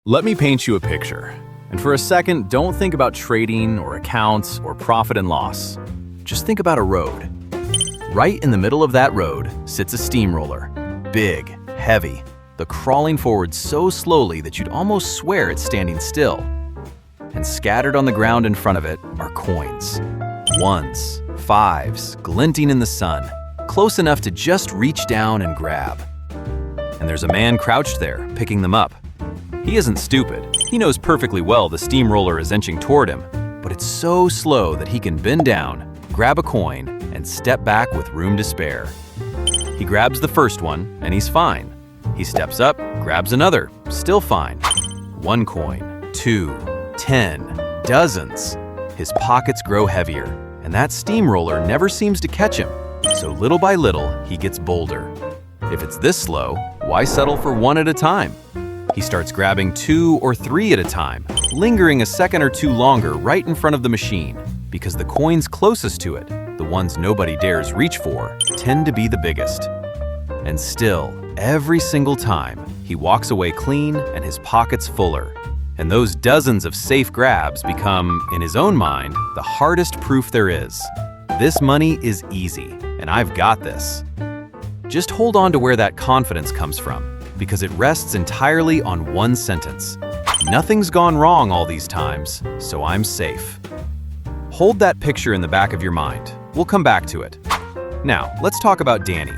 Let me paint you a picture. And for a second, don't think about trading or accounts or profit and loss. Just think about a road. Right in the middle of that road sits a steamroller. Big, heavy, the crawling forward so slowly that you'd almost swear it's standing still. And scattered on the ground in front of it are coins. Ones, fives, glinting in the sun, close enough to just reach down and grab. And there's a man crouched there, picking them up. He isn't stupid. He knows perfectly well the steamroller is inching toward him, but it's so slow that he can bend down, grab a coin, and step back with room to spare. He grabs the first one, and he's fine. He steps up, grabs another, still fine. 1 coin, 2, 10, dozens. His pockets grow heavier, and that steamroller never seems to catch him. So little by little, he gets bolder. If it's this slow, why settle for 1 at a time? He starts grabbing 2 or 3 at a time, lingering a second or 2 longer right in front of the machine, because the coins closest to it, the ones nobody dares reach for, tend to be the biggest. And still, every single time, he walks away clean and his pockets fuller. And those dozens of safe grabs become, in his own mind, the hardest proof there is. This money is easy, and I've got this. Just hold on to where that confidence comes from, because it rests entirely on one sentence. Nothing's gone wrong all these times, so I'm safe. Hold that picture in the back of your mind. We'll come back to it. Now, let's talk about Danny.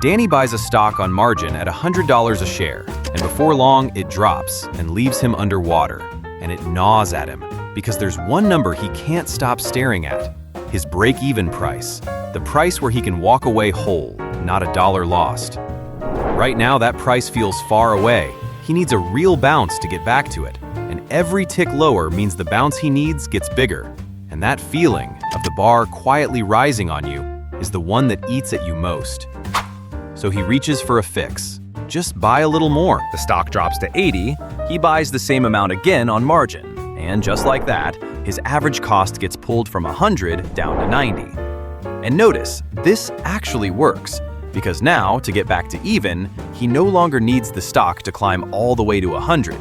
Danny buys a stock on margin at $100 a share, and before long, it drops and leaves him underwater, and it gnaws at him, because there's one number he can't stop staring at: his break-even price, the price where he can walk away whole, not a dollar lost. Right now, that price feels far away. He needs a real bounce to get back to it, and every tick lower means the bounce he needs gets bigger. And that feeling of the bar quietly rising on you is the one that eats at you most. So he reaches for a fix. Just buy a little more. The stock drops to 80, he buys the same amount again on margin, and just like that, his average cost gets pulled from 100 down to 90. And notice, this actually works, because now, to get back to even, he no longer needs the stock to climb all the way to 100.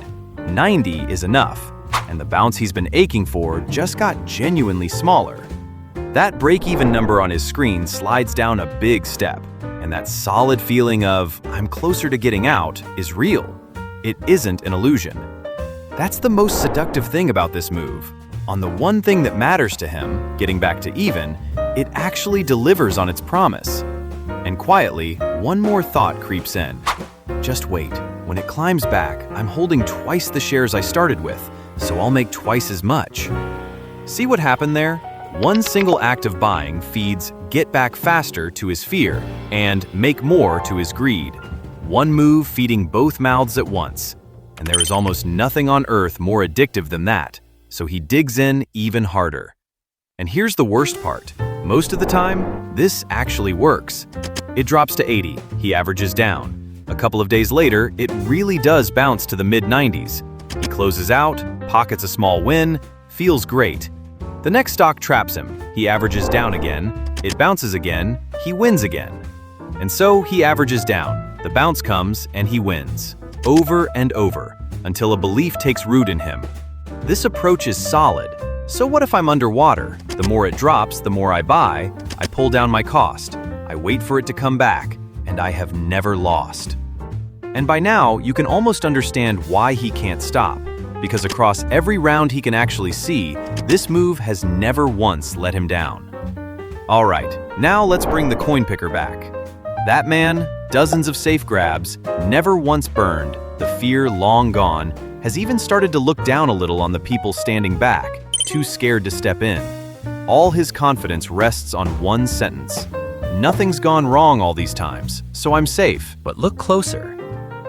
90 is enough, and the bounce he's been aching for just got genuinely smaller. That break-even number on his screen slides down a big step, and that solid feeling of, I'm closer to getting out, is real. It isn't an illusion. That's the most seductive thing about this move. On the one thing that matters to him, getting back to even, it actually delivers on its promise. And quietly, one more thought creeps in. Just wait. When it climbs back, I'm holding twice the shares I started with, so I'll make twice as much. See what happened there? One single act of buying feeds get back faster to his fear and make more to his greed. One move feeding both mouths at once. And there is almost nothing on earth more addictive than that, so he digs in even harder. And here's the worst part. Most of the time, this actually works. It drops to 80, he averages down. A couple of days later, it really does bounce to the mid-90s. He closes out, pockets a small win, feels great. The next stock traps him, he averages down again, it bounces again, he wins again. And so he averages down, the bounce comes, and he wins. Over and over, until a belief takes root in him. This approach is solid. So what if I'm underwater? The more it drops, the more I buy, I pull down my cost, I wait for it to come back, and I have never lost. And by now, you can almost understand why he can't stop, because across every round he can actually see, this move has never once let him down. All right, now let's bring the coin picker back. That man, dozens of safe grabs, never once burned, the fear long gone, has even started to look down a little on the people standing back, too scared to step in. All his confidence rests on one sentence. Nothing's gone wrong all these times, so I'm safe. But look closer.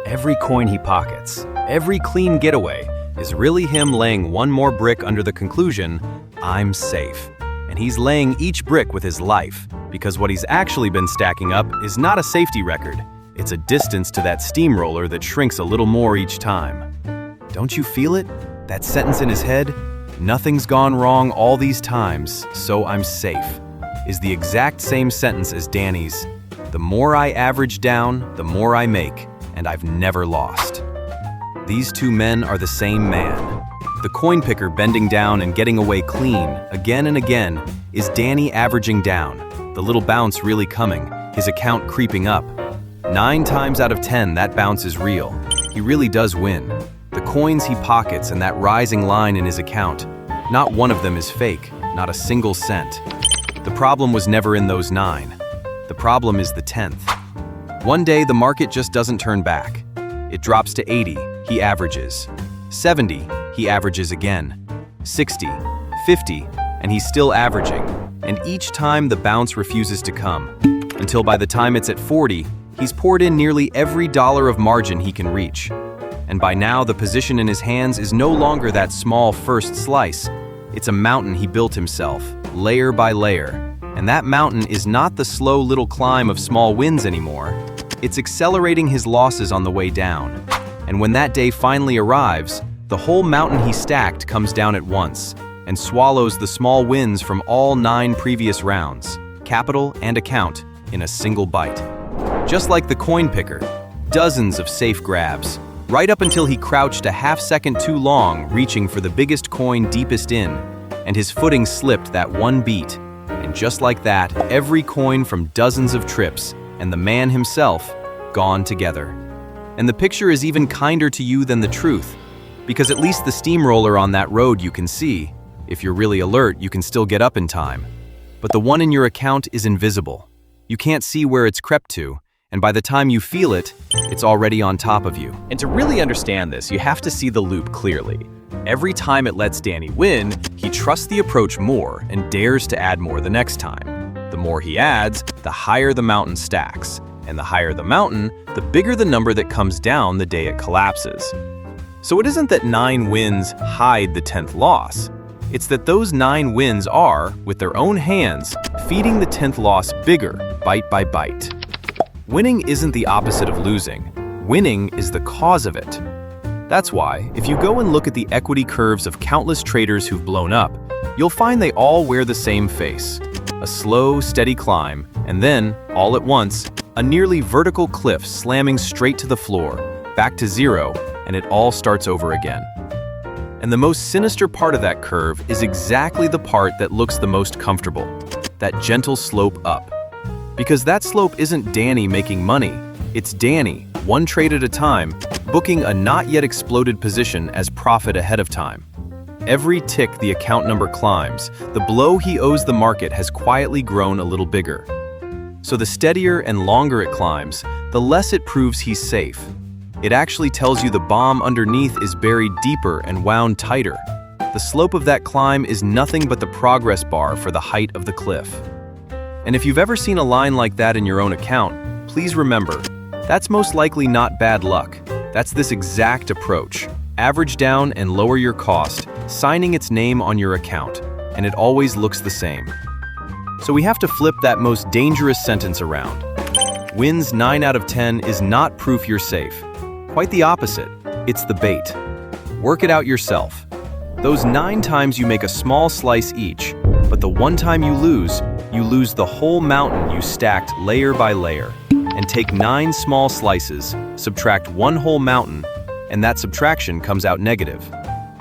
Every coin he pockets, every clean getaway, is really him laying one more brick under the conclusion, I'm safe. And he's laying each brick with his life, because what he's actually been stacking up is not a safety record. It's a distance to that steamroller that shrinks a little more each time. Don't you feel it? That sentence in his head? Nothing's gone wrong all these times, so I'm safe, is the exact same sentence as Danny's. The more I average down, the more I make, and I've never lost. These two men are the same man. The coin picker bending down and getting away clean, again and again, is Danny averaging down, the little bounce really coming, his account creeping up. 9 times out of 10, that bounce is real. He really does win. The coins he pockets and that rising line in his account, not one of them is fake, not a single cent. The problem was never in those 9. The problem is the 10th. One day, the market just doesn't turn back. It drops to 80, he averages. 70, he averages again. 60, 50, and he's still averaging. And each time the bounce refuses to come, until by the time it's at 40, he's poured in nearly every dollar of margin he can reach. And by now, the position in his hands is no longer that small first slice. It's a mountain he built himself, layer by layer. And that mountain is not the slow little climb of small wins anymore. It's accelerating his losses on the way down. And when that day finally arrives, the whole mountain he stacked comes down at once and swallows the small wins from all 9 previous rounds, capital and account, in a single bite. Just like the coin picker, dozens of safe grabs, right up until he crouched a half-second too long reaching for the biggest coin deepest in, and his footing slipped that one beat. And just like that, every coin from dozens of trips and the man himself gone together. And the picture is even kinder to you than the truth, because at least the steamroller on that road you can see. If you're really alert, you can still get up in time. But the one in your account is invisible. You can't see where it's crept to, and by the time you feel it, it's already on top of you. And to really understand this, you have to see the loop clearly. Every time it lets Danny win, he trusts the approach more and dares to add more the next time. The more he adds, the higher the mountain stacks. And the higher the mountain, the bigger the number that comes down the day it collapses. So it isn't that 9 wins hide the 10th loss. It's that those 9 wins are, with their own hands, feeding the 10th loss bigger, bite by bite. Winning isn't the opposite of losing. Winning is the cause of it. That's why, if you go and look at the equity curves of countless traders who've blown up, you'll find they all wear the same face. A slow, steady climb, and then, all at once, a nearly vertical cliff slamming straight to the floor, back to zero, and it all starts over again. And the most sinister part of that curve is exactly the part that looks the most comfortable, that gentle slope up. Because that slope isn't Danny making money, it's Danny, one trade at a time, booking a not yet exploded position as profit ahead of time. Every tick the account number climbs, the blow he owes the market has quietly grown a little bigger. So the steadier and longer it climbs, the less it proves he's safe. It actually tells you the bomb underneath is buried deeper and wound tighter. The slope of that climb is nothing but the progress bar for the height of the cliff. And if you've ever seen a line like that in your own account, please remember, that's most likely not bad luck. That's this exact approach. Average down and lower your cost, signing its name on your account, and it always looks the same. So we have to flip that most dangerous sentence around. Wins 9 out of 10 is not proof you're safe. Quite the opposite. It's the bait. Work it out yourself. Those 9 times you make a small slice each, but the one time you lose the whole mountain you stacked layer by layer. And take 9 small slices, subtract 1 whole mountain, and that subtraction comes out negative.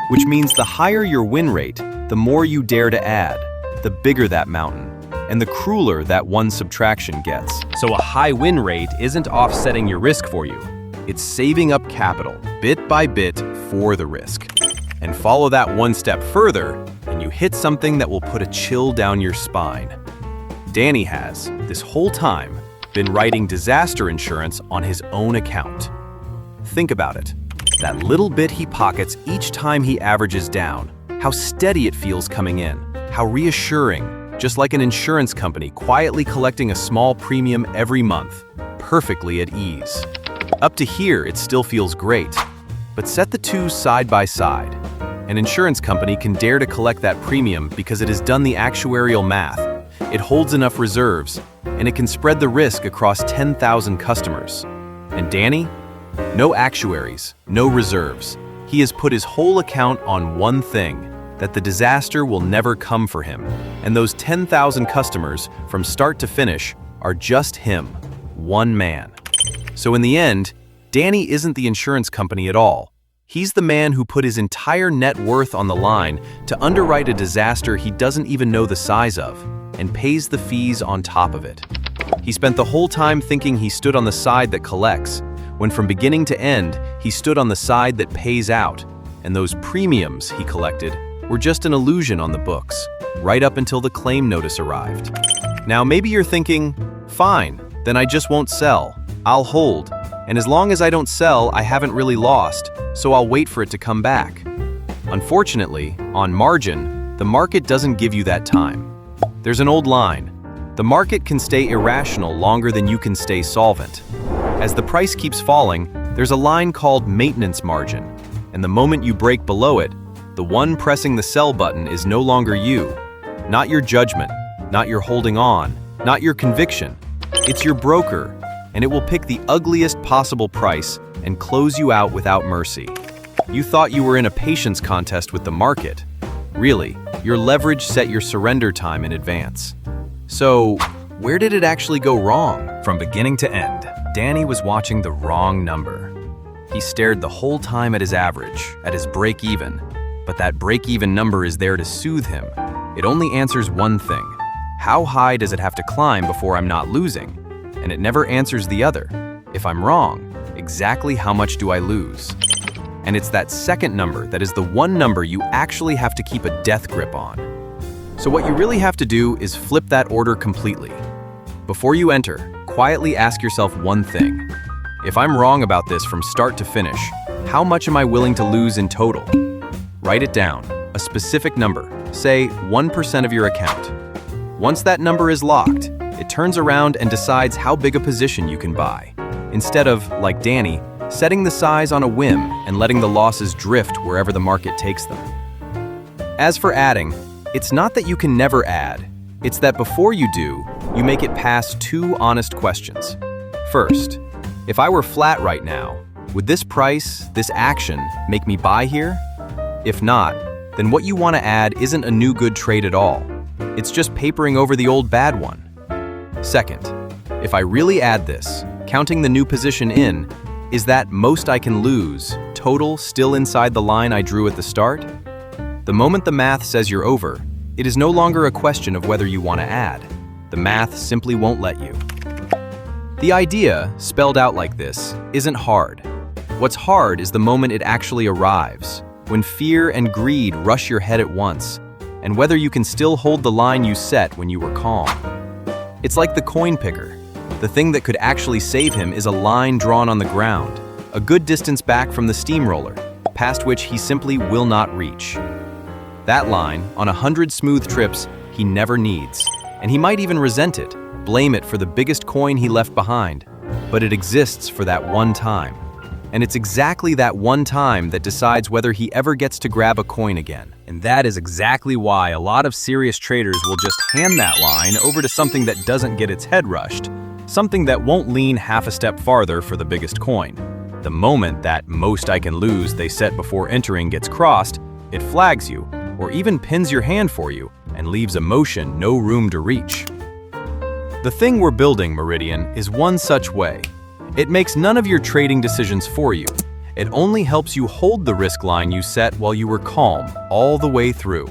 Which means the higher your win rate, the more you dare to add, the bigger that mountain, and the crueler that one subtraction gets. So a high win rate isn't offsetting your risk for you. It's saving up capital, bit by bit, for the risk. And follow that one step further, and you hit something that will put a chill down your spine. Danny has, this whole time, been writing disaster insurance on his own account. Think about it. That little bit he pockets each time he averages down, how steady it feels coming in, how reassuring, just like an insurance company quietly collecting a small premium every month, perfectly at ease. Up to here, it still feels great, but set the two side by side. An insurance company can dare to collect that premium because it has done the actuarial math. It holds enough reserves, and it can spread the risk across 10,000 customers. And Danny? No actuaries, no reserves. He has put his whole account on one thing, that the disaster will never come for him. And those 10,000 customers, from start to finish, are just him, one man. So in the end, Danny isn't the insurance company at all. He's the man who put his entire net worth on the line to underwrite a disaster he doesn't even know the size of, and pays the fees on top of it. He spent the whole time thinking he stood on the side that collects, when from beginning to end, he stood on the side that pays out, and those premiums he collected were just an illusion on the books, right up until the claim notice arrived. Now maybe you're thinking, fine, then I just won't sell. I'll hold, and as long as I don't sell, I haven't really lost, so I'll wait for it to come back. Unfortunately, on margin, the market doesn't give you that time. There's an old line: the market can stay irrational longer than you can stay solvent. As the price keeps falling, there's a line called maintenance margin, and the moment you break below it, the one pressing the sell button is no longer you. Not your judgment, not your holding on, not your conviction. It's your broker, and it will pick the ugliest possible price and close you out without mercy. You thought you were in a patience contest with the market. Really, your leverage set your surrender time in advance. So, where did it actually go wrong? From beginning to end, Danny was watching the wrong number. He stared the whole time at his average, at his break-even. But that break-even number is there to soothe him. It only answers one thing: how high does it have to climb before I'm not losing? And it never answers the other: if I'm wrong, exactly how much do I lose? And it's that second number that is the one number you actually have to keep a death grip on. So what you really have to do is flip that order completely. Before you enter, quietly ask yourself one thing: if I'm wrong about this from start to finish, how much am I willing to lose in total? Write it down, a specific number, say 1% of your account. Once that number is locked, it turns around and decides how big a position you can buy, instead of, like Danny, setting the size on a whim and letting the losses drift wherever the market takes them. As for adding, it's not that you can never add, it's that before you do, you make it past two honest questions. First, if I were flat right now, would this price, this action, make me buy here? If not, then what you want to add isn't a new good trade at all. It's just papering over the old bad one. Second, if I really add this, counting the new position in, is that most I can lose, total still inside the line I drew at the start? The moment the math says you're over, it is no longer a question of whether you want to add. The math simply won't let you. The idea, spelled out like this, isn't hard. What's hard is the moment it actually arrives, when fear and greed rush your head at once, and whether you can still hold the line you set when you were calm. It's like the coin picker. The thing that could actually save him is a line drawn on the ground, a good distance back from the steamroller, past which he simply will not reach. That line, on 100 smooth trips, he never needs, and he might even resent it, blame it for the biggest coin he left behind, but it exists for that one time. And it's exactly that one time that decides whether he ever gets to grab a coin again. And that is exactly why a lot of serious traders will just hand that line over to something that doesn't get its head rushed, something that won't lean half a step farther for the biggest coin. The moment that most I can lose they set before entering gets crossed, it flags you, or even pins your hand for you, and leaves emotion no room to reach. The thing we're building, Meridian, is one such way. It makes none of your trading decisions for you. It only helps you hold the risk line you set while you were calm all the way through.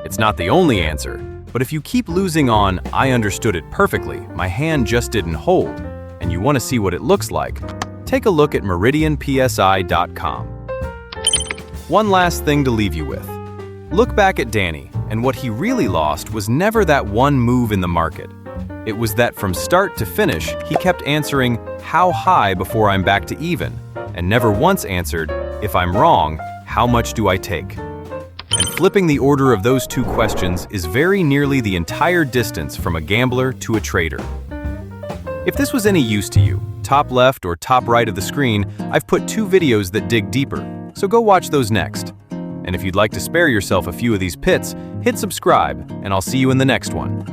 It's not the only answer, but if you keep losing on "I understood it perfectly, my hand just didn't hold," and you want to see what it looks like, take a look at meridianpsi.com. One last thing to leave you with. Look back at Danny, and what he really lost was never that one move in the market. It was that from start to finish, he kept answering, "How high before I'm back to even?" and never once answered, "If I'm wrong, how much do I take?" And flipping the order of those two questions is very nearly the entire distance from a gambler to a trader. If this was any use to you, top left or top right of the screen, I've put 2 videos that dig deeper, so go watch those next. And if you'd like to spare yourself a few of these pits, hit subscribe, and I'll see you in the next one.